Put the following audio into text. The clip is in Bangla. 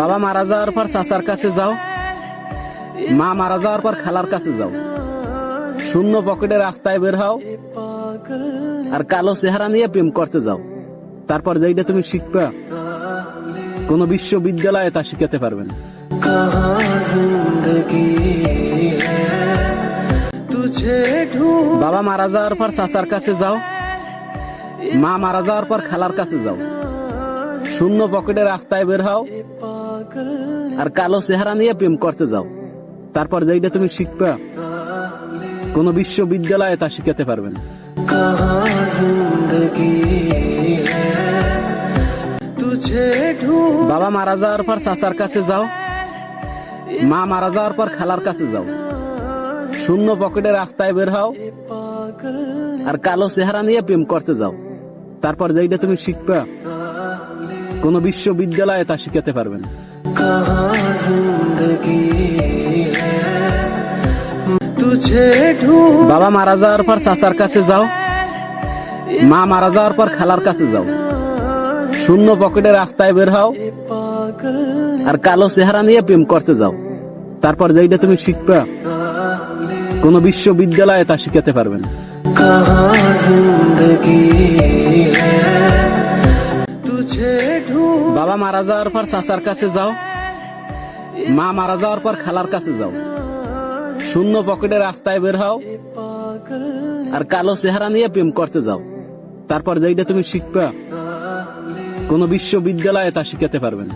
বাবা মারা যাওয়ার পর চাচার কাছে যাও, মা মারা যাওয়ার পর খালার কাছে যাও, শূন্য পকেটে রাস্তায় বের হও আর কালো চেহারা নিয়ে প্রেম করতে যাও। তারপর যেটা তুমি শিখবা কোন বিশ্ববিদ্যালয়ে তা শিখাতে পারবে না। বাবা মারা যাওয়ার পর চাচার কাছে যাও, মা মারা যাওয়ার পর খালার কাছে যাও, শূন্য পকেটে রাস্তায় বের হও আর কালো চেহারা নিয়ে প্রেম করতে যাও। তারপর যেটা তুমি শিখবা কোন বিশ্ববিদ্যালয়ে তা শিখাতে পারবে না। বাবা মারা যাওয়ার পর চাচার কাছে যাও, মা মারা যাওয়ার পর খালার কাছে যাও, শূন্য পকেটে রাস্তায় বের হও আর কালো চেহারা নিয়ে প্রেম করতে যাও। তারপর যেটা তুমি শিখবা কোন বিশ্ববিদ্যালয়ে তা শিখাতে পারবে না। বাবা মারা যাওয়ার পর চাচার কাছে যাও, মা মারা যাওয়ার পর খালার কাছে যাও, শূন্য পকেটে রাস্তায় বের হও আর কালো চেহারা নিয়ে প্রেম করতে যাও। তারপর যেটা তুমি শিখবা কোন বিশ্ববিদ্যালয়ে তা শিখাতে পারবে না। বাবা মারা যাওয়ার পর চাচার কাছে যাও, মা মারা যাওয়ার পর খালার কাছে যাও, শূন্য পকেটে রাস্তায় বের হও আর কালো চেহারা নিয়ে প্রেম করতে যাও। তারপর যেটা তুমি শিখবা কোন বিশ্ববিদ্যালয়ে তা শিখাতে পারবে না।